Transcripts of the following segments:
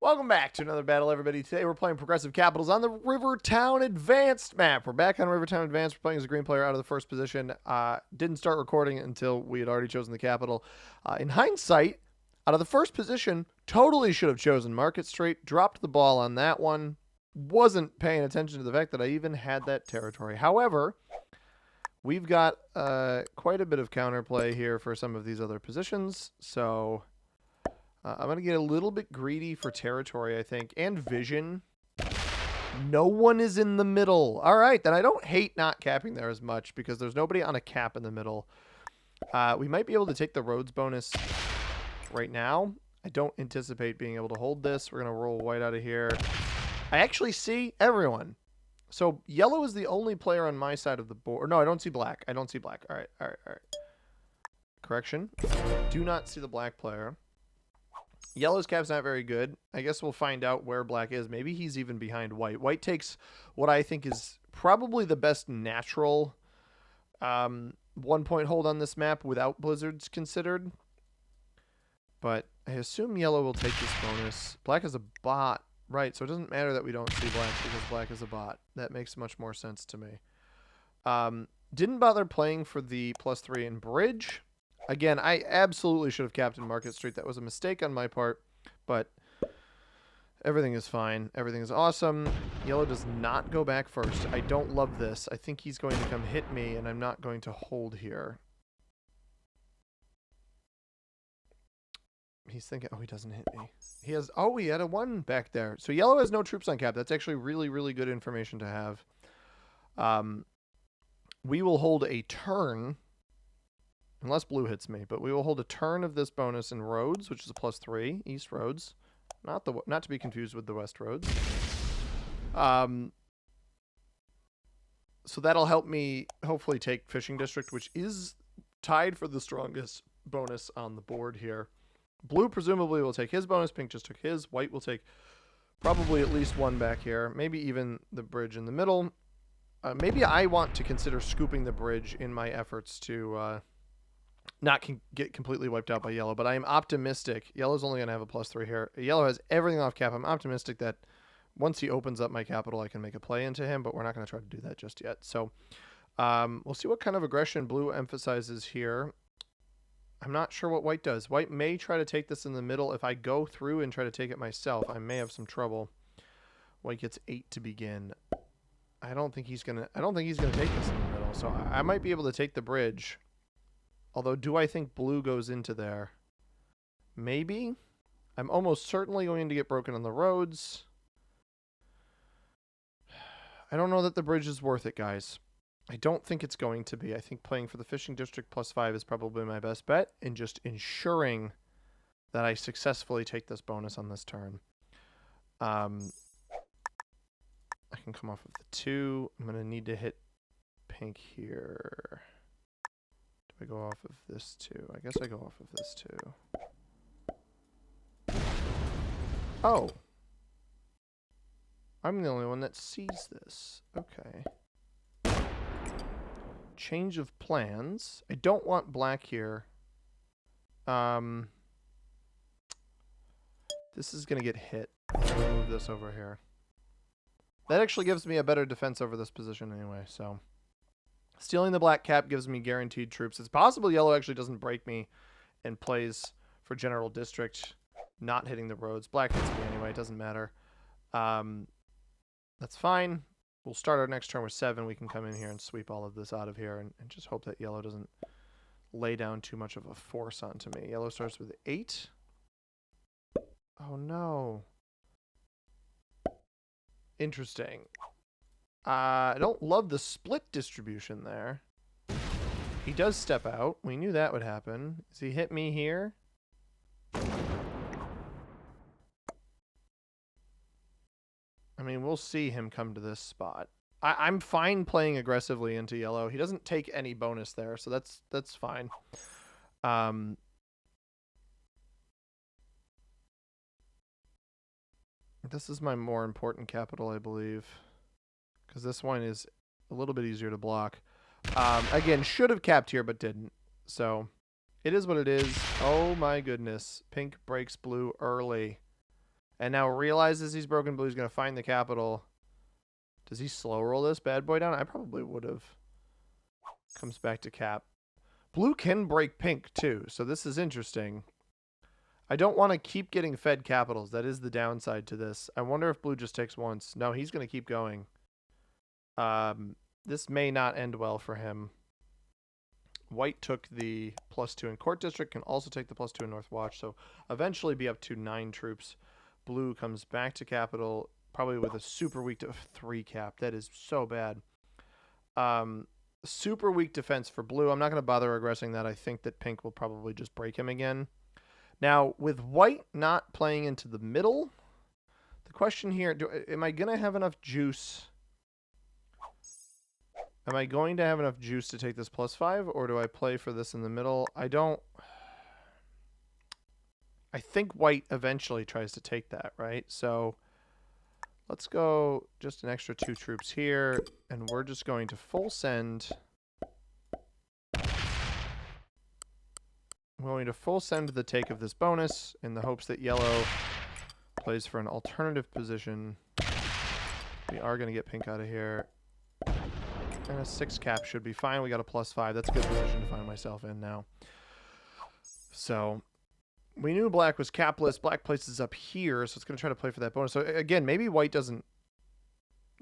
Welcome back to another battle, everybody. Today we're playing Progressive Capitals on the Rivertown Advanced map. We're back on Rivertown Advanced. We're playing as a green player out of the first position. Didn't start recording until we had already chosen the capital. In hindsight, out of the first position, totally should have chosen Market Street. Dropped the ball on that one. Wasn't paying attention to the fact that I even had that territory. However, we've got quite a bit of counterplay here for some of these other positions. So I'm going to get a little bit greedy for territory, I think, and vision. No one is in the middle. All right, then I don't hate not capping there as much because there's nobody on a cap in the middle. We might be able to take the roads bonus right now. I don't anticipate being able to hold this. We're going to roll white out of here. I actually see everyone. So yellow is the only player on my side of the board. No, I don't see black. I don't see black. All right, all right, all right. Correction. Do not see the black player. Yellow's cap's not very good. I guess we'll find out where black is. Maybe he's even behind white. White takes what I think is probably the best natural 1-point hold on this map without blizzards considered. But I assume yellow will take this bonus. Black is a bot. Right, so it doesn't matter that we don't see black because black is a bot. That makes much more sense to me. Didn't bother playing for the +3 in bridge. Again, I absolutely should have captained Market Street. That was a mistake on my part, but everything is fine. Everything is awesome. Yellow does not go back first. I don't love this. I think he's going to come hit me, and I'm not going to hold here. He's thinking, oh, he doesn't hit me. He has, oh, he had a 1 back there. So yellow has no troops on cap. That's actually really, really good information to have. We will hold a turn. Unless blue hits me, but we will hold a turn of this bonus in roads, which is a +3, east roads, not to be confused with the west roads. So that'll help me hopefully take fishing district, which is tied for the strongest bonus on the board here. Blue presumably will take his bonus. Pink just took his. White will take probably at least 1 back here, maybe even the bridge in the middle. Maybe I want to consider scooping the bridge in my efforts to not get completely wiped out by yellow, but I am optimistic. Yellow's only going to have a +3 here. Yellow has everything off cap. I'm optimistic that once he opens up my capital, I can make a play into him, but we're not going to try to do that just yet. So we'll see what kind of aggression blue emphasizes here. I'm not sure what white does. White may try to take this in the middle. If I go through and try to take it myself, I may have some trouble. White gets 8 to begin. I don't think he's gonna take this in the middle. So I might be able to take the bridge. Although, do I think blue goes into there? Maybe. I'm almost certainly going to get broken on the roads. I don't know that the bridge is worth it, guys. I don't think it's going to be. I think playing for the fishing district +5 is probably my best bet, and just ensuring that I successfully take this bonus on this turn. I can come off of the 2. I'm going to need to hit pink here. I go off of this too. I guess I go off of this too. Oh. I'm the only one that sees this. Okay. Change of plans. I don't want black here. This is going to get hit. I'll move this over here. That actually gives me a better defense over this position anyway, so... Stealing the black cap gives me guaranteed troops. It's possible yellow actually doesn't break me and plays for general district, not hitting the roads. Black hits me anyway. It doesn't matter. That's fine. We'll start our next turn with 7. We can come in here and sweep all of this out of here and just hope that yellow doesn't lay down too much of a force onto me. Yellow starts with 8. Oh, no. Interesting. I don't love the split distribution there. He does step out. We knew that would happen. Does he hit me here? I mean, we'll see him come to this spot. I'm fine playing aggressively into yellow. He doesn't take any bonus there, so that's fine. This is my more important capital, I believe. Because this one is a little bit easier to block. Again, should have capped here, but didn't. So it is what it is. Oh my goodness. Pink breaks blue early. And now realizes he's broken blue. He's going to find the capital. Does he slow roll this bad boy down? I probably would have. Comes back to cap. Blue can break pink too, so this is interesting. I don't want to keep getting fed capitals. That is the downside to this. I wonder if blue just takes once. No, he's going to keep going. This may not end well for him. White took the +2 in Court District, can also take the +2 in North Watch, so eventually be up to 9 troops. Blue comes back to capital, probably with a super weak 3 cap. That is so bad. Super weak defense for blue. I'm not going to bother aggressing that. I think that pink will probably just break him again. Now, with white not playing into the middle, the question here, am I going to have enough juice? Am I going to have enough juice to take this +5, or do I play for this in the middle? I don't. I think white eventually tries to take that, right? So let's go just an extra 2 troops here, and we're just going to full send. We're going to full send the take of this bonus in the hopes that yellow plays for an alternative position. We are going to get pink out of here. And a 6 cap should be fine. We got a +5. That's a good position to find myself in now. So we knew black was capless. Black places up here, so it's going to try to play for that bonus. So again, maybe white doesn't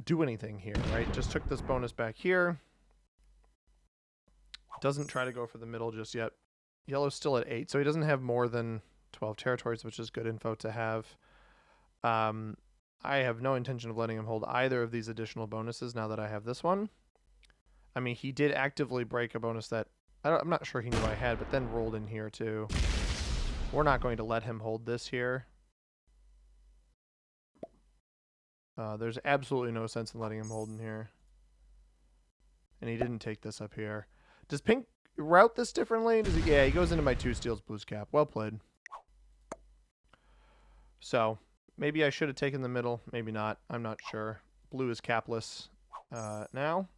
do anything here, right? Just took this bonus back here. Doesn't try to go for the middle just yet. Yellow's still at 8, so he doesn't have more than 12 territories, which is good info to have. I have no intention of letting him hold either of these additional bonuses now that I have this one. I mean, he did actively break a bonus that I'm not sure he knew I had, but then rolled in here too. We're not going to let him hold this here. There's absolutely no sense in letting him hold in here. And he didn't take this up here. Does pink route this differently? Does he? Yeah, he goes into my 2 steals blues cap. Well played. So maybe I should have taken the middle. Maybe not. I'm not sure. Blue is capless now.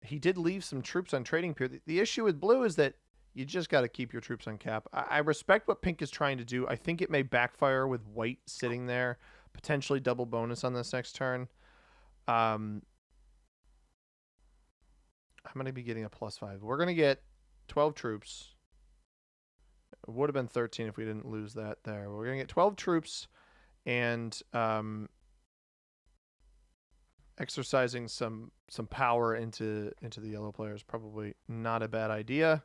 He did leave some troops on trading pier. The issue with blue is that you just got to keep your troops on cap. I respect what pink is trying to do. I think it may backfire with white sitting there. Potentially double bonus on this next turn. I'm going to be getting a +5. We're going to get 12 troops. It would have been 13 if we didn't lose that there. We're going to get 12 troops and exercising some power into the yellow player is probably not a bad idea.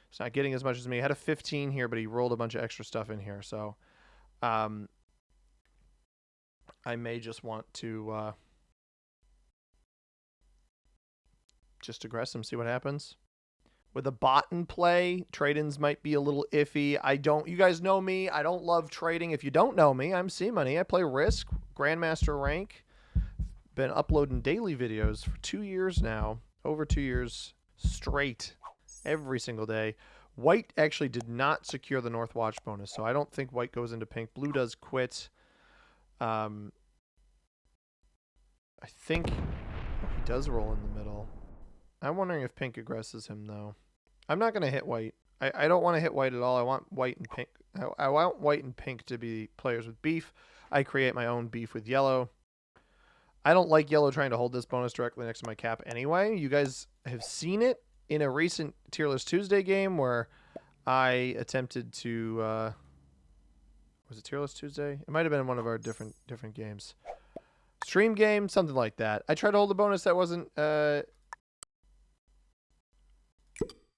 He's not getting as much as me. He had a 15 here, but he rolled a bunch of extra stuff in here. So I may just want to just aggress him, see what happens. With a bot in play, trade-ins might be a little iffy. You guys know me. I don't love trading. If you don't know me, I'm C-Money. I play Risk, Grandmaster rank. Been uploading daily videos for 2 years now. Over 2 years straight. Every single day. White actually did not secure the North Watch bonus, so I don't think white goes into pink. Blue does quit. I think he does roll in the middle. I'm wondering if pink aggresses him, though. I'm not going to hit white. I don't want to hit white at all. I want white and pink. I want white and pink to be players with beef. I create my own beef with yellow. I don't like yellow trying to hold this bonus directly next to my cap anyway. You guys have seen it in a recent Tierless Tuesday game where I attempted to... was it Tierless Tuesday? It might have been one of our different games. Stream game, something like that. I tried to hold a bonus that wasn't...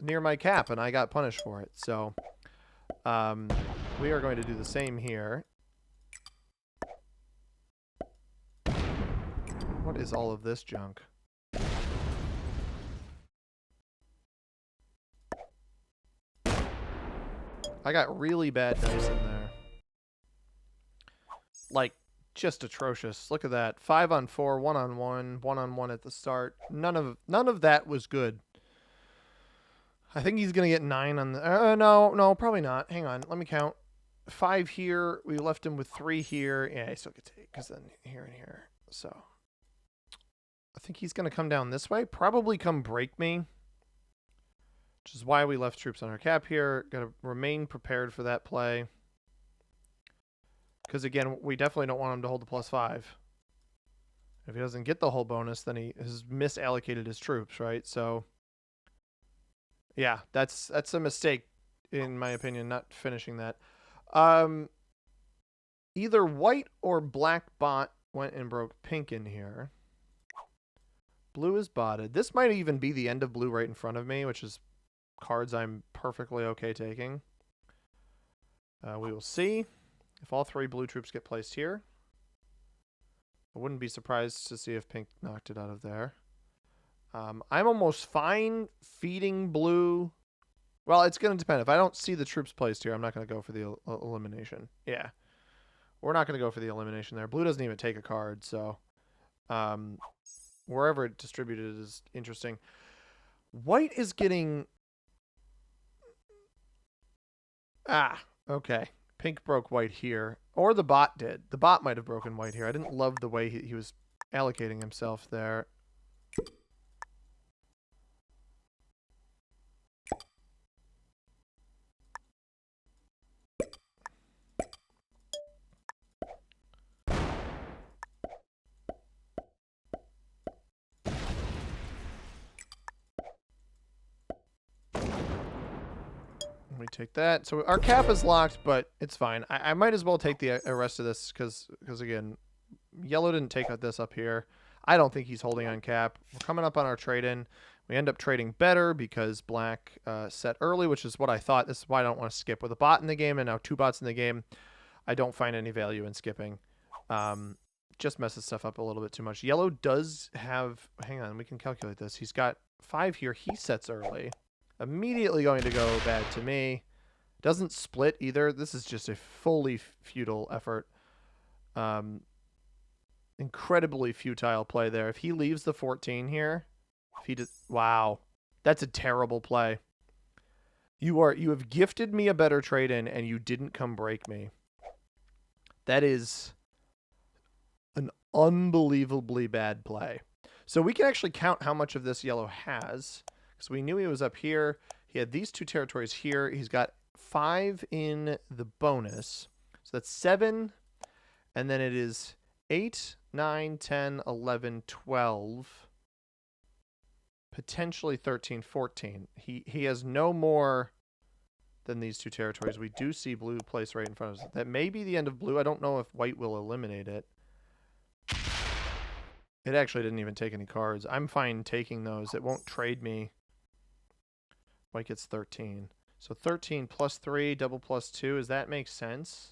near my cap, and I got punished for it. So we are going to do the same here. What is all of this junk? I got really bad dice in there. Like, just atrocious. Look at that. 5 on 4, 1 on 1, 1 on 1 at the start. None of that was good. I think he's going to get 9 on the... no, probably not. Hang on. Let me count. 5 here. We left him with 3 here. Yeah, he still gets 8 because then here and here. So I think he's going to come down this way. Probably come break me. Which is why we left troops on our cap here. Got to remain prepared for that play. Because, again, we definitely don't want him to hold the +5. If he doesn't get the whole bonus, then he has misallocated his troops, right? So, yeah, that's a mistake, in my opinion, not finishing that. Either white or black bot went and broke pink in here. Blue is botted. This might even be the end of blue right in front of me, which is cards I'm perfectly okay taking. We will see if all 3 blue troops get placed here. I wouldn't be surprised to see if pink knocked it out of there. I'm almost fine feeding blue. Well, it's going to depend. If I don't see the troops placed here, I'm not going to go for the elimination. Yeah. We're not going to go for the elimination there. Blue doesn't even take a card, so wherever it distributed is interesting. White is getting... okay. Pink broke white here. Or the bot did. The bot might have broken white here. I didn't love the way he was allocating himself there. We take that. So our cap is locked, but it's fine. I might as well take the rest of this because again, yellow didn't take this up here. I don't think he's holding on cap. We're coming up on our trade-in. We end up trading better because black set early, which is what I thought. This is why I don't want to skip. With a bot in the game and now 2 bots in the game, I don't find any value in skipping. Just messes stuff up a little bit too much. Yellow does have... hang on, we can calculate this. He's got 5 here. He sets early. Immediately going to go bad to me. Doesn't split either. This is just a fully futile effort. Incredibly futile play there. If he leaves the 14 here, if he just... wow. That's a terrible play. You have gifted me a better trade-in and you didn't come break me. That is an unbelievably bad play. So we can actually count how much of this yellow has. So we knew he was up here. He had these 2 territories here. He's got 5 in the bonus. So that's 7. And then it is 8, 9, 10, 11, 12. Potentially 13, 14. He has no more than these 2 territories. We do see blue placed right in front of us. That may be the end of blue. I don't know if white will eliminate it. It actually didn't even take any cards. I'm fine taking those. It won't trade me. White gets 13. So 13 plus 3, double plus 2. Does that make sense?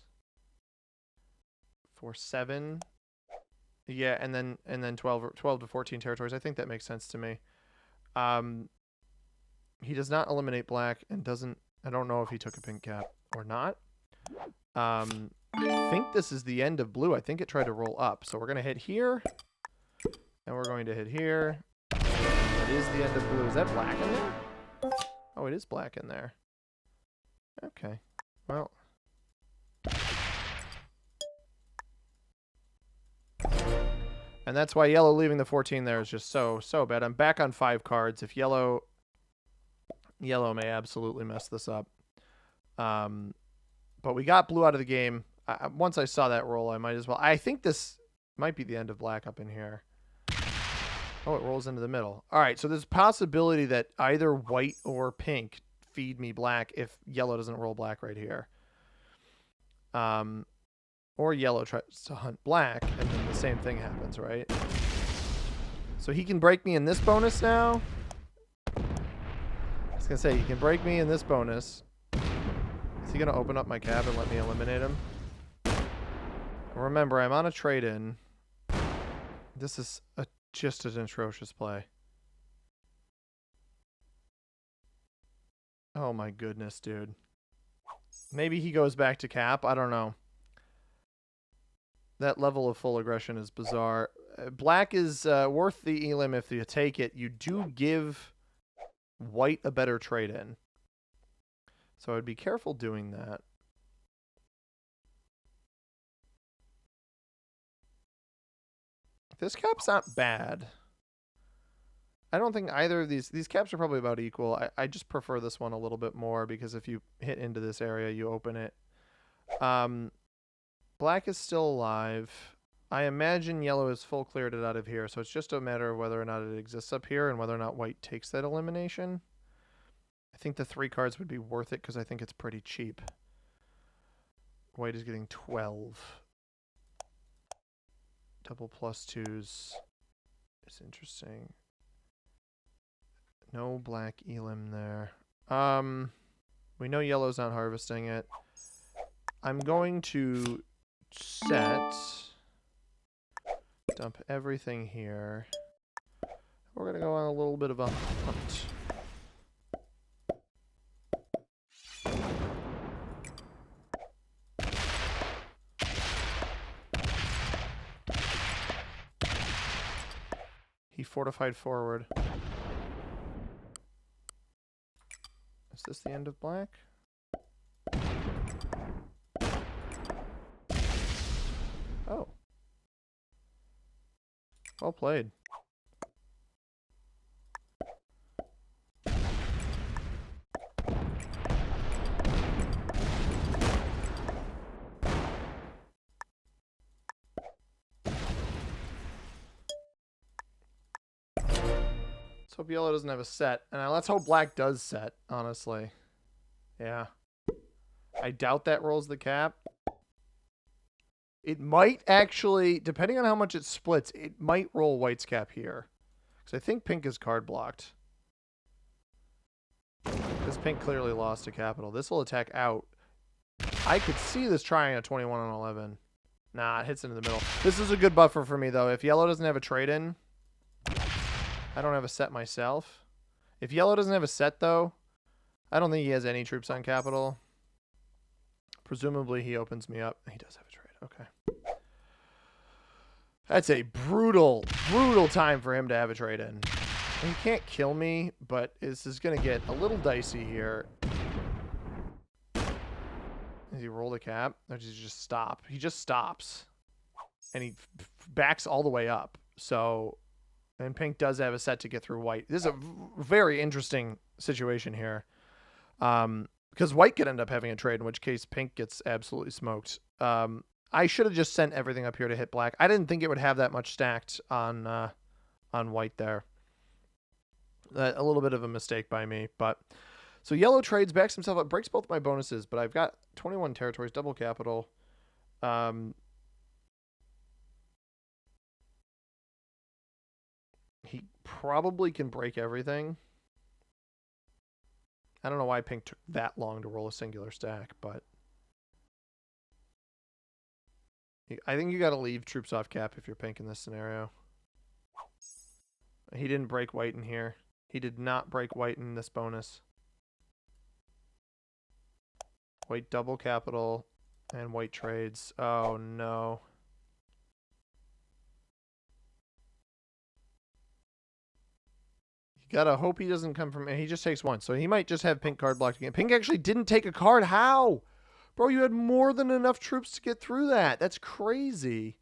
For 7. Yeah, and then 12 to 14 territories. I think that makes sense to me. He does not eliminate black and doesn't... I don't know if he took a pink cap or not. I think this is the end of blue. I think it tried to roll up. So we're going to hit here. And we're going to hit here. That is the end of blue. Is that black in there? Oh, it is black in there. Okay. Well. And that's why yellow leaving the 14 there is just so bad. I'm back on 5 cards. If yellow may absolutely mess this up. But we got blue out of the game. Once I saw that roll, I might as well. I think this might be the end of black up in here. Oh, it rolls into the middle. All right, so there's a possibility that either white or pink feed me black if yellow doesn't roll black right here. Or yellow tries to hunt black, and then the same thing happens, right? So he can break me in this bonus now. I was going to say, he can break me in this bonus. Is he going to open up my cap and let me eliminate him? Remember, I'm on a trade-in. This is just an atrocious play. Oh my goodness, dude. Maybe he goes back to cap. I don't know. That level of full aggression is bizarre. Black is worth the elim if you take it. You do give white a better trade-in. So I'd be careful doing that. This cap's not bad. I don't think either of these caps are probably about equal. I just prefer this one a little bit more because if you hit into this area, you open it. Black is still alive. I imagine yellow is full cleared it out of here, so it's just a matter of whether or not it exists up here and whether or not white takes that elimination. I think the 3 cards would be worth it because I think it's pretty cheap. White is getting 12. Double +2s is interesting. No black elim there. We know yellow's not harvesting it. I'm going to set, dump everything here. We're going to go on a little bit of a hunt. He fortified forward. Is this the end of black? Oh. Well played. Let's hope yellow doesn't have a set. And let's hope black does set, honestly. Yeah. I doubt that rolls the cap. It might actually, depending on how much it splits, it might roll white's cap here. Because I think pink is card blocked. Because pink clearly lost to capital. This will attack out. I could see this trying a 21 on 11. Nah, it hits into the middle. This is a good buffer for me, though. If yellow doesn't have a trade-in, I don't have a set myself. If yellow doesn't have a set, though, I don't think he has any troops on capital. Presumably, he opens me up. He does have a trade. Okay. That's a brutal, brutal time for him to have a trade-in. He can't kill me, but this is going to get a little dicey here. Does he roll the cap? Or does he just stop? He just stops. And he backs all the way up. So, and pink does have a set to get through white. This is a very interesting situation here. Because white could end up having a trade, in which case pink gets absolutely smoked. I should have just sent everything up here to hit black. I didn't think it would have that much stacked on white there. A little bit of a mistake by me, but so yellow trades, backs himself up, breaks both my bonuses, but I've got 21 territories, double capital. He probably can break everything. I don't know why pink took that long to roll a singular stack, but I think you got to leave troops off cap if you're pink in this scenario. He didn't break white in here. He did not break white in this bonus. White double capital and white trades. Oh no. You gotta hope he doesn't come from... He just takes one, so he might just have pink card blocked again. Pink actually didn't take a card. How? Bro, you had more than enough troops to get through that. That's crazy.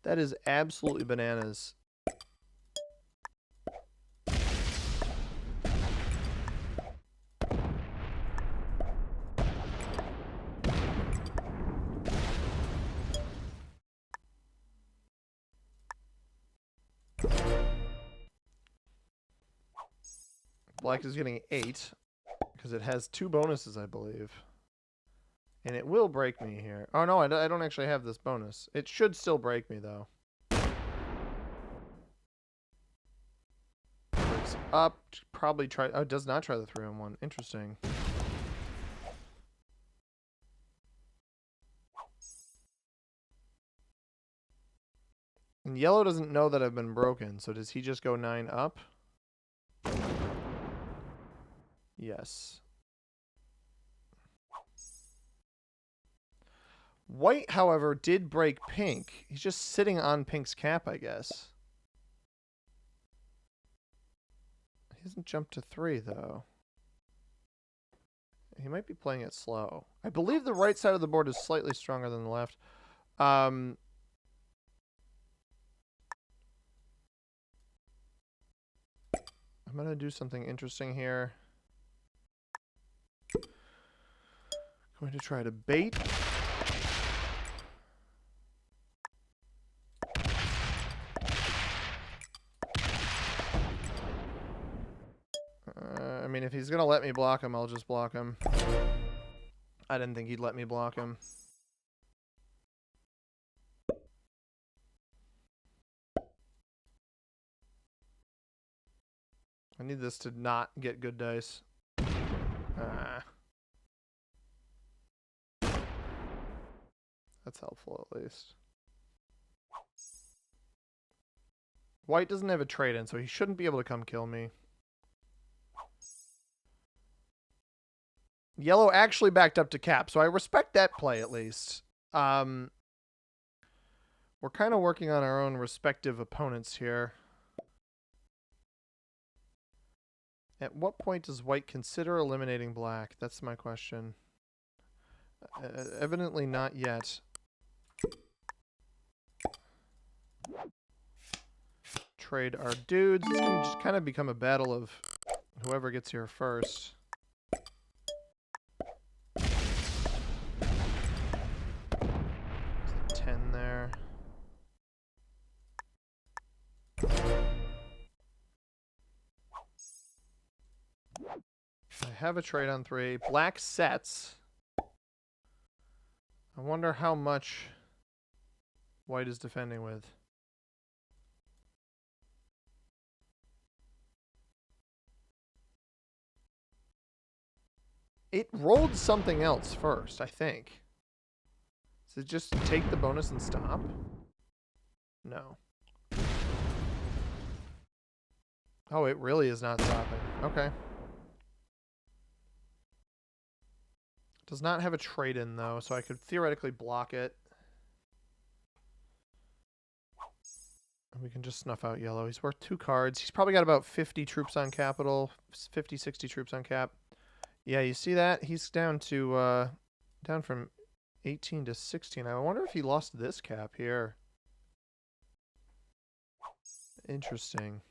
That is absolutely bananas. Black is getting 8 because it has 2 bonuses, I believe. And it will break me here. Oh, no, I don't actually have this bonus. It should still break me, though. Breaks up. Probably try... Oh, it does not try the 3-on-1. Interesting. And yellow doesn't know that I've been broken, so does he just go 9 up? Yes. White, however, did break pink. He's just sitting on pink's cap, I guess. He hasn't jumped to 3, though. He might be playing it slow. I believe the right side of the board is slightly stronger than the left. I'm going to do something interesting here. Going to try to bait. I mean, if he's going to let me block him, I'll just block him. I didn't think he'd let me block him. I need this to not get good dice. That's helpful, at least. White doesn't have a trade-in, so he shouldn't be able to come kill me. Yellow actually backed up to cap, so I respect that play, at least. We're kind of working on our own respective opponents here. At what point does white consider eliminating black? That's my question. Evidently not yet. Trade our dudes. It's going to just kind of become a battle of whoever gets here first. There's a 10 there. I have a trade on 3. Black sets. I wonder how much white is defending with. It rolled something else first, I think. Does it just take the bonus and stop? No. Oh, it really is not stopping. Okay. Does not have a trade-in, though, so I could theoretically block it. And we can just snuff out yellow. He's worth 2 cards. He's probably got about 50 troops on capital. 50, 60 troops on cap. Yeah, you see that? He's down to, down from 18 to 16. I wonder if he lost this cap here. Interesting.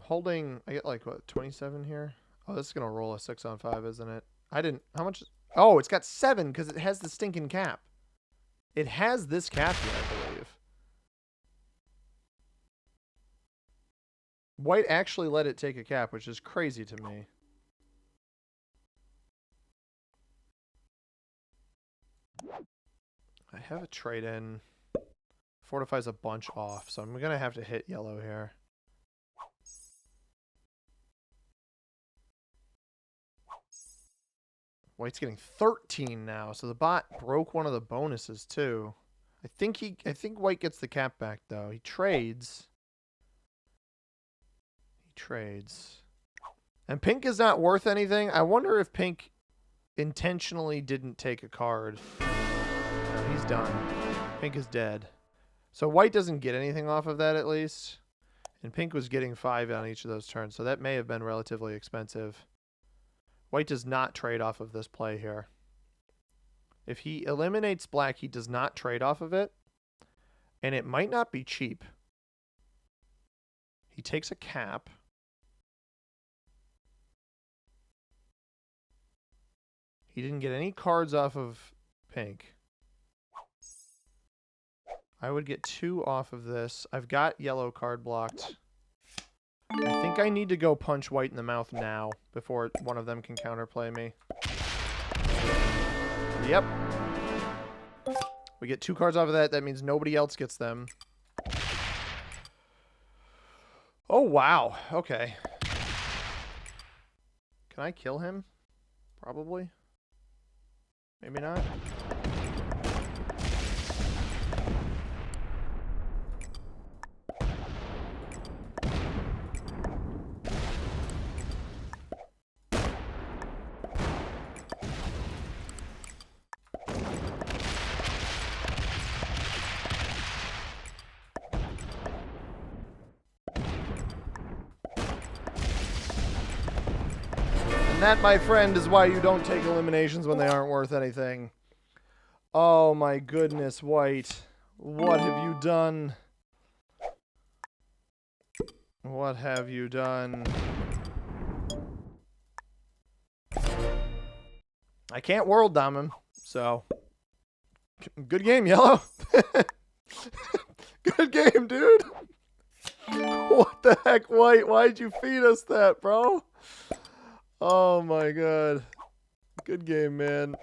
Holding, I get like, what, 27 here? Oh, this is going to roll a 6 on 5, isn't it? I didn't, how much? Oh, it's got 7 because it has the stinking cap. It has this cap here, I believe. White actually let it take a cap, which is crazy to me. I have a trade-in. Fortifies a bunch off, so I'm going to have to hit yellow here. White's getting 13 now, so the bot broke one of the bonuses too. I think white gets the cap back though. He trades. And pink is not worth anything. I wonder if pink intentionally didn't take a card. No, he's done. Pink is dead. So white doesn't get anything off of that at least. And pink was getting 5 on each of those turns, so that may have been relatively expensive. White does not trade off of this play here. If he eliminates black, he does not trade off of it. And it might not be cheap. He takes a cap. He didn't get any cards off of pink. I would get 2 off of this. I've got yellow card blocked. I think I need to go punch white in the mouth now before one of them can counterplay me. Yep. We get 2 cards off of that. That means nobody else gets them. Oh, wow. Okay. Can I kill him? Probably. Maybe not. And that, my friend, is why you don't take eliminations when they aren't worth anything. Oh my goodness, White. What have you done? What have you done? I can't world dom him, so good game, Yellow. Good game, dude. What the heck, White? Why'd you feed us that, bro? Oh my god. Good game, man.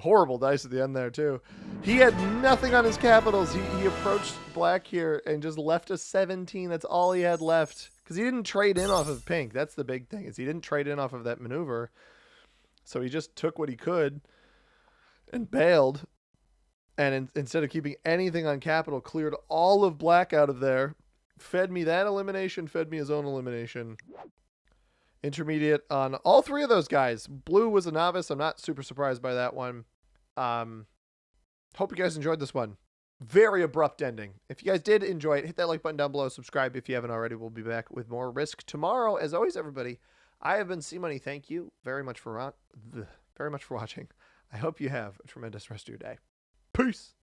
Horrible dice at the end there, too. He had nothing on his capitals. He approached black here and just left us 17. That's all he had left. Because he didn't trade in off of pink. That's the big thing, is he didn't trade in off of that maneuver. So he just took what he could and bailed. And instead of keeping anything on capital, cleared all of black out of there. Fed me that elimination, fed me his own elimination. Intermediate on all three of those guys. Blue was a novice. I'm not super surprised by that one. Hope you guys enjoyed this one. Very abrupt ending. If you guys did enjoy it, hit that like button down below. Subscribe if you haven't already. We'll be back with more Risk tomorrow. As always, everybody, I have been C-Money. Thank you very much for watching. I hope you have a tremendous rest of your day. Peace.